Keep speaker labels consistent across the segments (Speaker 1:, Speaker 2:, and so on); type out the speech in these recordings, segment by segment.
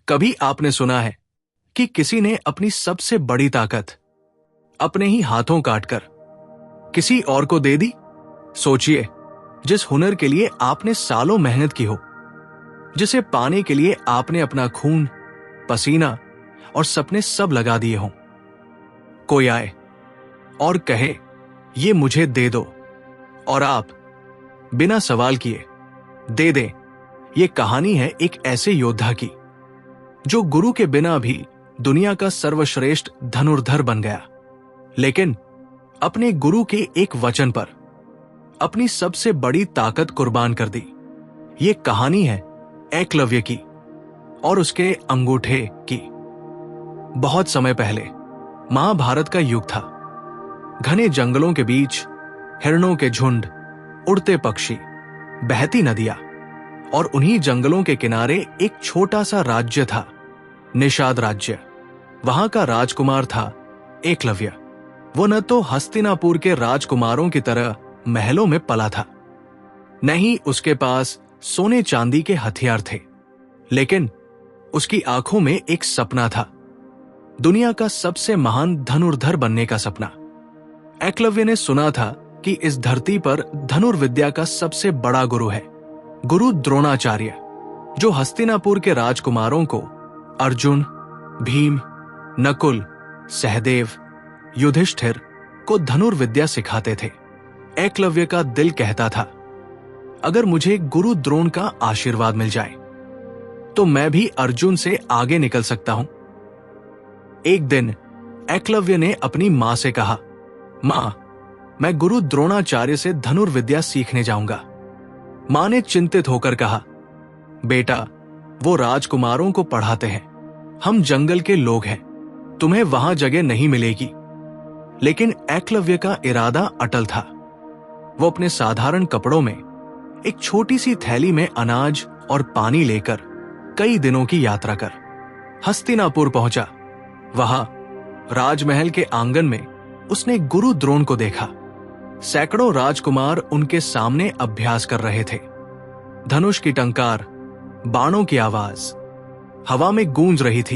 Speaker 1: कभी आपने सुना है कि किसी ने अपनी सबसे बड़ी ताकत अपने ही हाथों काटकर किसी और को दे दी? सोचिए, जिस हुनर के लिए आपने सालों मेहनत की हो, जिसे पाने के लिए आपने अपना खून, पसीना और सपने सब लगा दिए हों। कोई आए और कहे, ये मुझे दे दो, और आप बिना सवाल किए दे दें। ये कहानी है एक ऐसे योद्धा की जो गुरु के बिना भी दुनिया का सर्वश्रेष्ठ धनुर्धर बन गया, लेकिन अपने गुरु के एक वचन पर अपनी सबसे बड़ी ताकत कुर्बान कर दी। ये कहानी है एकलव्य की और उसके अंगूठे की। बहुत समय पहले महाभारत का युग था। घने जंगलों के बीच हिरणों के झुंड, उड़ते पक्षी, बहती नदियां और उन्हीं जंगलों के किनारे एक छोटा सा राज्य था, निषाद राज्य। वहां का राजकुमार था एकलव्य। वो न तो हस्तिनापुर के राजकुमारों की तरह महलों में पला था, न ही उसके पास सोने चांदी के हथियार थे, लेकिन उसकी आंखों में एक सपना था, दुनिया का सबसे महान धनुर्धर बनने का सपना। एकलव्य ने सुना था कि इस धरती पर धनुर्विद्या का सबसे बड़ा गुरु है, गुरु द्रोणाचार्य, जो हस्तिनापुर के राजकुमारों को अर्जुन, भीम, नकुल, सहदेव, युधिष्ठिर को धनुर्विद्या सिखाते थे। एकलव्य का दिल कहता था, अगर मुझे गुरु द्रोण का आशीर्वाद मिल जाए तो मैं भी अर्जुन से आगे निकल सकता हूं। एक दिन एकलव्य ने अपनी मां से कहा, मां, मैं गुरु द्रोणाचार्य से धनुर्विद्या सीखने जाऊंगा। मां ने चिंतित होकर कहा, बेटा, वो राजकुमारों को पढ़ाते हैं, हम जंगल के लोग हैं, तुम्हें वहां जगह नहीं मिलेगी। लेकिन एकलव्य का इरादा अटल था। वो अपने साधारण कपड़ों में एक छोटी सी थैली में अनाज और पानी लेकर कई दिनों की यात्रा कर हस्तिनापुर पहुंचा। वहां राजमहल के आंगन में उसने गुरु द्रोण को देखा। सैकड़ों राजकुमार उनके सामने अभ्यास कर रहे थे। धनुष की टंकार, बाणों की आवाज हवा में गूंज रही थी।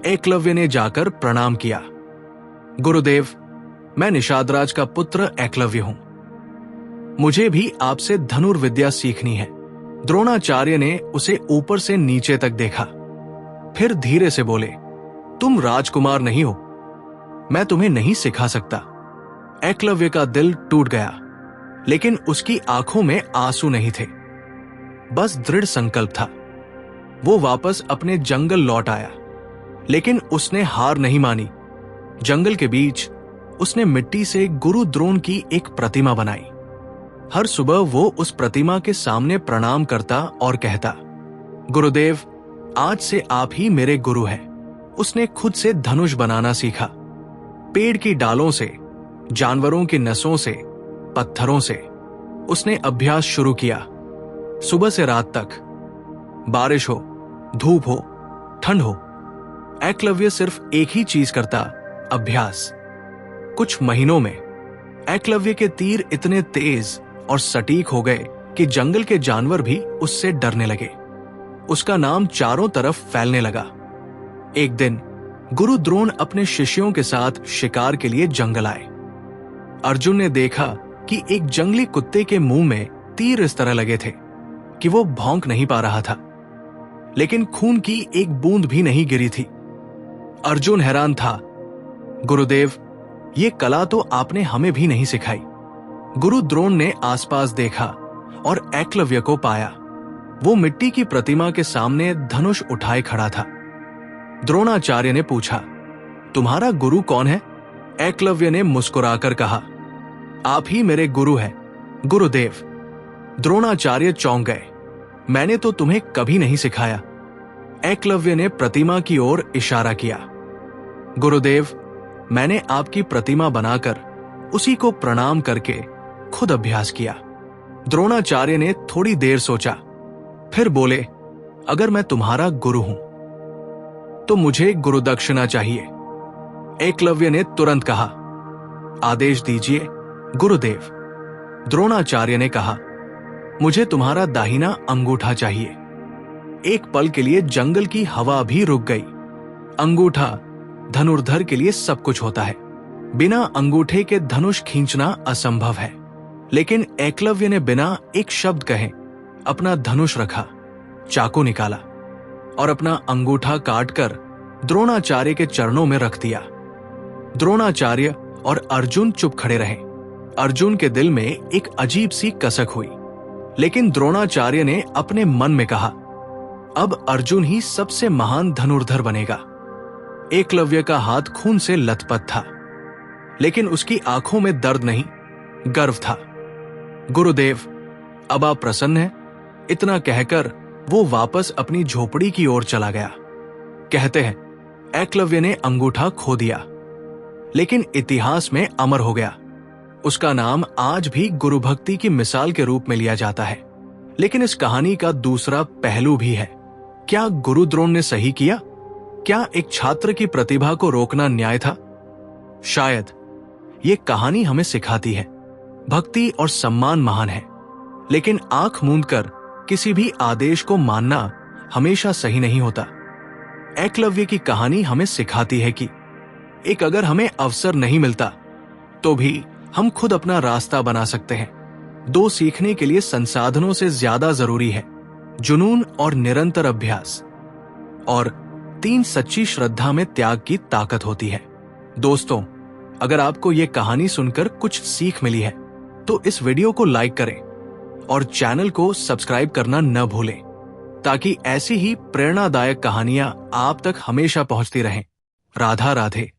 Speaker 1: एकलव्य ने जाकर प्रणाम किया। गुरुदेव, मैं निषादराज का पुत्र एकलव्य हूं। मुझे भी आपसे धनुर्विद्या सीखनी है। द्रोणाचार्य ने उसे ऊपर से नीचे तक देखा, फिर धीरे से बोले, तुम राजकुमार नहीं हो, मैं तुम्हें नहीं सिखा सकता। एकलव्य का दिल टूट गया, लेकिन उसकी आंखों में आंसू नहीं थे, बस दृढ़ संकल्प था। वो वापस अपने जंगल लौट आया, लेकिन उसने हार नहीं मानी। जंगल के बीच उसने मिट्टी से गुरु द्रोण की एक प्रतिमा बनाई। हर सुबह वो उस प्रतिमा के सामने प्रणाम करता और कहता, गुरुदेव, आज से आप ही मेरे गुरु हैं। उसने खुद से धनुष बनाना सीखा। पेड़ की डालों से, जानवरों की नसों से, पत्थरों से उसने अभ्यास शुरू किया। सुबह से रात तक, बारिश हो, धूप हो, ठंड हो, एकलव्य सिर्फ एक ही चीज करता, अभ्यास। कुछ महीनों में एकलव्य के तीर इतने तेज और सटीक हो गए कि जंगल के जानवर भी उससे डरने लगे। उसका नाम चारों तरफ फैलने लगा। एक दिन गुरु द्रोण अपने शिष्यों के साथ शिकार के लिए जंगल आए। अर्जुन ने देखा कि एक जंगली कुत्ते के मुंह में तीर इस तरह लगे थे कि वो भौंक नहीं पा रहा था, लेकिन खून की एक बूंद भी नहीं गिरी थी। अर्जुन हैरान था, गुरुदेव, ये कला तो आपने हमें भी नहीं सिखाई। गुरु द्रोण ने आसपास देखा और एकलव्य को पाया। वो मिट्टी की प्रतिमा के सामने धनुष उठाए खड़ा था। द्रोणाचार्य ने पूछा, तुम्हारा गुरु कौन है? एकलव्य ने मुस्कुराकर कहा, आप ही मेरे गुरु हैं, गुरुदेव। द्रोणाचार्य चौंक गए। मैंने तो तुम्हें कभी नहीं सिखाया। एकलव्य ने प्रतिमा की ओर इशारा किया। गुरुदेव, मैंने आपकी प्रतिमा बनाकर उसी को प्रणाम करके खुद अभ्यास किया। द्रोणाचार्य ने थोड़ी देर सोचा, फिर बोले, अगर मैं तुम्हारा गुरु हूं तो मुझे गुरुदक्षिणा चाहिए। एकलव्य ने तुरंत कहा, आदेश दीजिए गुरुदेव। द्रोणाचार्य ने कहा, मुझे तुम्हारा दाहिना अंगूठा चाहिए। एक पल के लिए जंगल की हवा भी रुक गई। अंगूठा धनुर्धर के लिए सब कुछ होता है। बिना अंगूठे के धनुष खींचना असंभव है, लेकिन एकलव्य ने बिना एक शब्द कहे अपना धनुष रखा, चाकू निकाला और अपना अंगूठा काटकर द्रोणाचार्य के चरणों में रख दिया। द्रोणाचार्य और अर्जुन चुप खड़े रहे। अर्जुन के दिल में एक अजीब सी कसक हुई, लेकिन द्रोणाचार्य ने अपने मन में कहा, अब अर्जुन ही सबसे महान धनुर्धर बनेगा। एकलव्य का हाथ खून से लथपथ था, लेकिन उसकी आंखों में दर्द नहीं, गर्व था। गुरुदेव, अब आप प्रसन्न हैं? इतना कहकर वो वापस अपनी झोपड़ी की ओर चला गया। कहते हैं एकलव्य ने अंगूठा खो दिया, लेकिन इतिहास में अमर हो गया। उसका नाम आज भी गुरु भक्ति की मिसाल के रूप में लिया जाता है। लेकिन इस कहानी का दूसरा पहलू भी है। क्या गुरु द्रोण ने सही किया? क्या एक छात्र की प्रतिभा को रोकना न्याय था? शायद। ये कहानी हमें सिखाती है, भक्ति और सम्मान महान है, लेकिन आंख मूंदकर किसी भी आदेश को मानना हमेशा सही नहीं होता। एकलव्य की कहानी हमें सिखाती है कि एक अगर हमें अवसर नहीं मिलता तो भी हम खुद अपना रास्ता बना सकते हैं। दो सीखने के लिए संसाधनों से ज्यादा जरूरी है जुनून और निरंतर अभ्यास, और 3 सच्ची श्रद्धा में त्याग की ताकत होती है। दोस्तों, अगर आपको यह कहानी सुनकर कुछ सीख मिली है तो इस वीडियो को लाइक करें और चैनल को सब्सक्राइब करना न भूलें, ताकि ऐसी ही प्रेरणादायक कहानियां आप तक हमेशा पहुंचती रहें। राधा राधे।